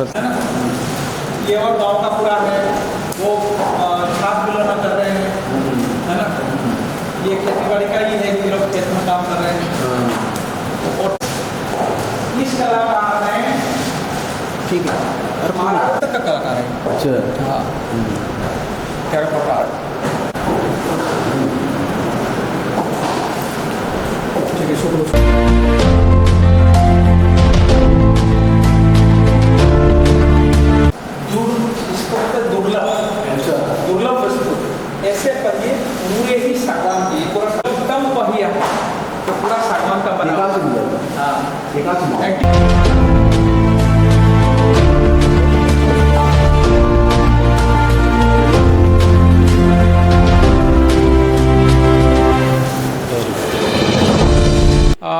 है ना। ये और गांव का पूरा है, वो छाप बिलोना कर रहे हैं, है ना। ये खेती बाड़ी का ही है कि लोग खेत में काम कर रहे हैं। और इस कलाकार हैं, ठीक है, और महाराष्ट्र का कलाकार है। अच्छा, हाँ, टेराकोटा आर्ट। ठीक है, शुक्र। दुर्लभ वस्तु ऐसे पहिए पूरे ही सागवान के, पूरा उत्तम पहिया तो पूरा सागवान का बना।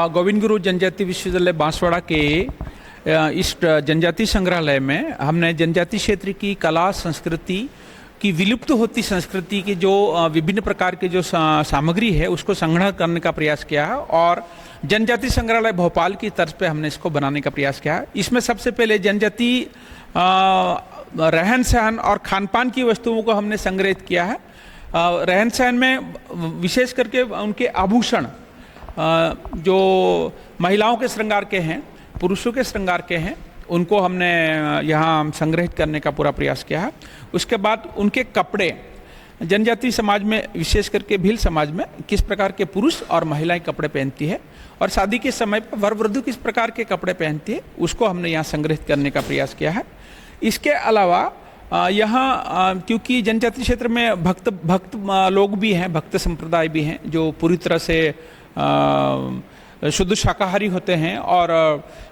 गोविंद गुरु जनजाति विश्वविद्यालय बांसवाड़ा के इस जनजाति संग्रहालय में हमने जनजाति क्षेत्र की कला संस्कृति की विलुप्त होती संस्कृति की जो विभिन्न प्रकार के जो सामग्री है उसको संग्रह करने का प्रयास किया है, और जनजाति संग्रहालय भोपाल की तर्ज पे हमने इसको बनाने का प्रयास किया है। इसमें सबसे पहले जनजाति रहन सहन और खान पान की वस्तुओं को हमने संग्रहित किया है। रहन सहन में विशेष करके उनके आभूषण जो महिलाओं के श्रृंगार के हैं, पुरुषों के श्रृंगार के हैं, उनको हमने यहाँ संग्रहित करने का पूरा प्रयास किया है। उसके बाद उनके कपड़े, जनजाति समाज में विशेष करके भील समाज में किस प्रकार के पुरुष और महिलाएं कपड़े पहनती है और शादी के समय पर वर वधू किस प्रकार के कपड़े पहनती है, उसको हमने यहाँ संग्रहित करने का प्रयास किया है। इसके अलावा यहाँ क्योंकि जनजाति क्षेत्र में भक्त लोग भी हैं, भक्त संप्रदाय भी हैं जो पूरी तरह से शुद्ध शाकाहारी होते हैं और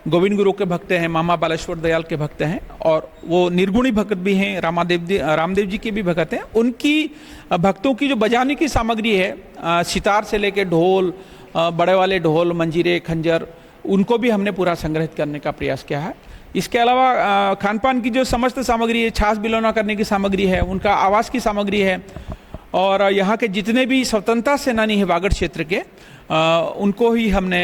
गोविंद गुरु के भक्त हैं, मामा बालेश्वर दयाल के भक्त हैं, और वो निर्गुणी भक्त भी हैं, रामदेव जी के भी भक्त हैं। उनकी भक्तों की जो बजाने की सामग्री है, सितार से लेके ढोल, बड़े वाले ढोल, मंजीरे, खंजर, उनको भी हमने पूरा संग्रहित करने का प्रयास किया है। इसके अलावा खान पान की जो समस्त सामग्री है, छाछ बिलौना करने की सामग्री है, उनका आवास की सामग्री है, और यहाँ के जितने भी स्वतंत्रता सेनानी हैं वागड़ क्षेत्र के, उनको ही हमने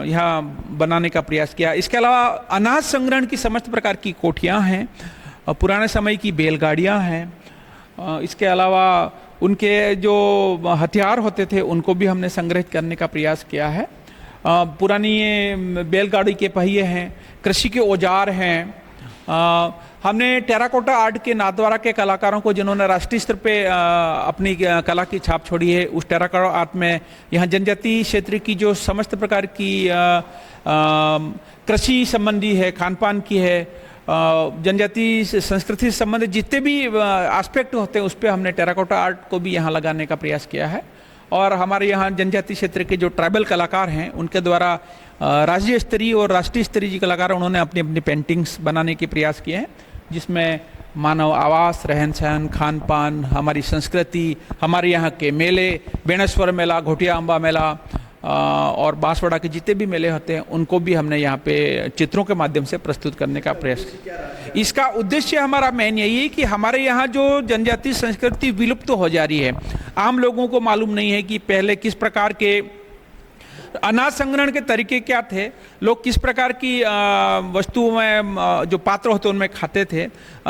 यहाँ बनाने का प्रयास किया। इसके अलावा अनाज संग्रहण की समस्त प्रकार की कोठियाँ हैं, पुराने समय की बैलगाड़ियाँ हैं। इसके अलावा उनके जो हथियार होते थे उनको भी हमने संग्रहित करने का प्रयास किया है। पुरानी बैलगाड़ी के पहिए हैं, कृषि के औजार हैं। हमने टेराकोटा आर्ट के नाथद्वारा के कलाकारों को जिन्होंने राष्ट्रीय स्तर पे अपनी कला की छाप छोड़ी है, उस टेराकोटा आर्ट में यहाँ जनजाति क्षेत्र की जो समस्त प्रकार की कृषि संबंधी है, खान पान की है, जनजाति संस्कृति से संबंधित जितने भी एस्पेक्ट होते हैं उस पर हमने टेराकोटा आर्ट को भी यहाँ लगाने का प्रयास किया है। और हमारे यहाँ जनजाति क्षेत्र के जो ट्राइबल कलाकार हैं उनके द्वारा राज्य स्तरीय और राष्ट्रीय स्तरीय कलाकार उन्होंने अपनी अपनी पेंटिंग्स बनाने के प्रयास किए हैं, जिसमें मानव आवास, रहन सहन, खान पान, हमारी संस्कृति, हमारे यहाँ के मेले, बेणेश्वर मेला, घोटिया अम्बा मेला और बांसवाड़ा के जितने भी मेले होते हैं उनको भी हमने यहाँ पे चित्रों के माध्यम से प्रस्तुत करने का प्रयास किया। इसका उद्देश्य हमारा मेन यही है कि हमारे यहाँ जो जनजाति संस्कृति विलुप्त हो जा रही है, आम लोगों को मालूम नहीं है कि पहले किस प्रकार के अनाज संग्रहण के तरीके क्या थे, लोग किस प्रकार की वस्तुओं में जो पात्र होते उनमें खाते थे,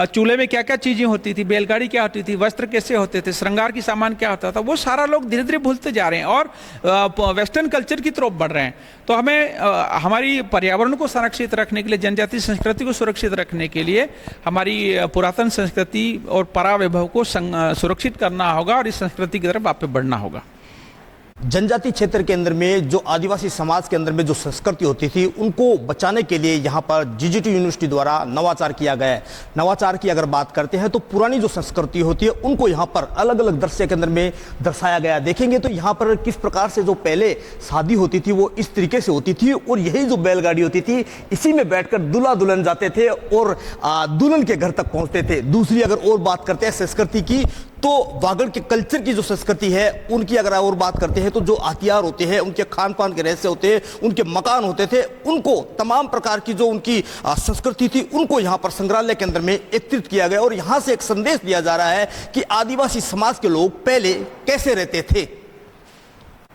चूल्हे में क्या क्या चीज़ें होती थी, बैलगाड़ी क्या होती थी, वस्त्र कैसे होते थे, श्रृंगार की सामान क्या होता था, वो सारा लोग धीरे धीरे भूलते जा रहे हैं और वेस्टर्न कल्चर की तरफ बढ़ रहे हैं। तो हमें हमारी पर्यावरण को संरक्षित रखने के लिए, जनजातीय संस्कृति को सुरक्षित रखने के लिए हमारी पुरातन संस्कृति और परावैभव को सुरक्षित करना होगा और इस संस्कृति की तरफ वापस बढ़ना होगा। जनजाति क्षेत्र के अंदर में जो आदिवासी समाज के अंदर में जो संस्कृति होती थी उनको बचाने के लिए यहाँ पर जीजीटी यूनिवर्सिटी द्वारा नवाचार किया गया है। नवाचार की अगर बात करते हैं तो पुरानी जो संस्कृति होती है उनको यहाँ पर अलग अलग दृश्य के अंदर में दर्शाया गया। देखेंगे तो यहाँ पर किस प्रकार से जो पहले शादी होती थी वो इस तरीके से होती थी और यही जो बैलगाड़ी होती थी इसी में बैठकर दूल्हा दुल्हन जाते थे और दुल्हन के घर तक पहुंचते थे। दूसरी अगर और बात करते हैं संस्कृति की तो वागड़ के कल्चर की जो संस्कृति है उनकी अगर और बात करते हैं तो जो हथियार होते हैं, उनके खान पान के रहस्य होते हैं, उनके मकान होते थे, उनको तमाम प्रकार की जो उनकी संस्कृति थी उनको यहाँ पर संग्रहालय के अंदर में एकत्रित किया गया और यहाँ से एक संदेश दिया जा रहा है कि आदिवासी समाज के लोग पहले कैसे रहते थे।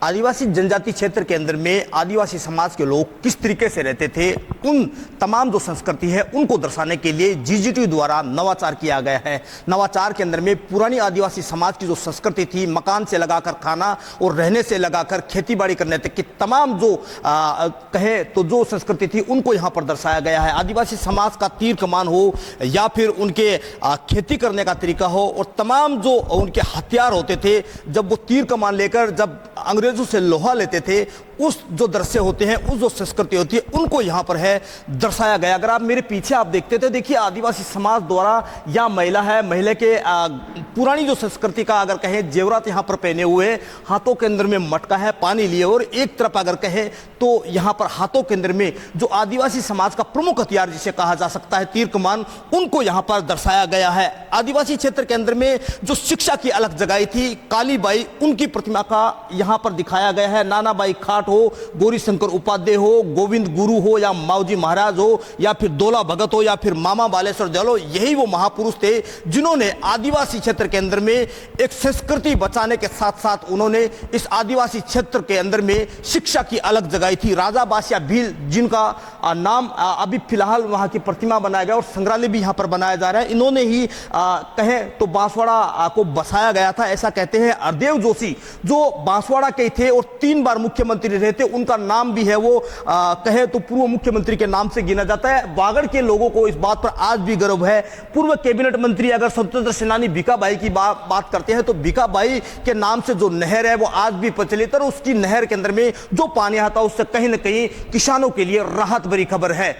आदिवासी जनजाति क्षेत्र के अंदर में आदिवासी समाज के लोग किस तरीके से रहते थे, उन तमाम जो संस्कृति है उनको दर्शाने के लिए जीजीटी द्वारा नवाचार किया गया है। नवाचार के अंदर में पुरानी आदिवासी समाज की जो संस्कृति थी, मकान से लगाकर खाना और रहने से लगाकर खेतीबाड़ी करने तक की तमाम जो कहे तो जो संस्कृति थी उनको यहाँ पर दर्शाया गया है। आदिवासी समाज का तीर कमान हो या फिर उनके खेती करने का तरीका हो और तमाम जो उनके हथियार होते थे, जब वो तीर कमान लेकर जब अंग्रेजों से लोहा लेते थे, उस जो दृश्य होते हैं, उस जो संस्कृति होती है, उनको यहाँ पर है दर्शाया गया। अगर आप मेरे पीछे आप देखते थे, देखिए आदिवासी समाज द्वारा या महिला है, महिला के पुरानी जो संस्कृति का अगर कहें जेवरात यहाँ पर पहने हुए, हाथों के अंदर में मटका है पानी लिए, और एक तरफ अगर कहें तो यहाँ पर हाथों के अंदर में जो आदिवासी समाज का प्रमुख हथियार जिसे कहा जा सकता है तीर कमान, उनको यहाँ पर दर्शाया गया है। आदिवासी क्षेत्र के अंदर में जो शिक्षा की अलग जगाई थी, कालीबाई उनकी प्रतिमा का यहाँ पर दिखाया गया है। नानाबाई खाट हो, गौरी शंकर उपाध्याय हो, गोविंद गुरु हो या माऊजी महाराज हो या फिर दोला भगत हो या फिर मामा बालेश्वर दयाल हो, यही वो महापुरुष थे जिन्होंने आदिवासी क्षेत्र के अंदर में एक संस्कृति बचाने के साथ साथ उन्होंने इस आदिवासी क्षेत्र के अंदर में शिक्षा की अलग जगाई थी। राजा बासिया भील जिनका नाम अभी फिलहाल वहां की प्रतिमा बनाया गया और संग्रहालय भी यहां पर बनाया जा रहा है, इन्होंने ही कहें तो बांसवाड़ा को बसाया गया था, ऐसा कहते हैं। हरदेव जोशी जो बांसवाड़ा के थे और 3 बार मुख्यमंत्री रहे थे, उनका नाम भी है वो कहे तो पूर्व मुख्यमंत्री के नाम से गिना जाता है। वागड़ के लोगों को इस बात पर आज भी गर्व है। पूर्व कैबिनेट मंत्री अगर स्वतंत्र सेनानी भीखाबाई की बात करते हैं तो भीखाबाई के नाम से जो नहर है वो आज भी प्रचलित है और उसकी नहर के अंदर में जो पानी आता है उससे कहीं ना कहीं किसानों के लिए राहत भरी खबर है।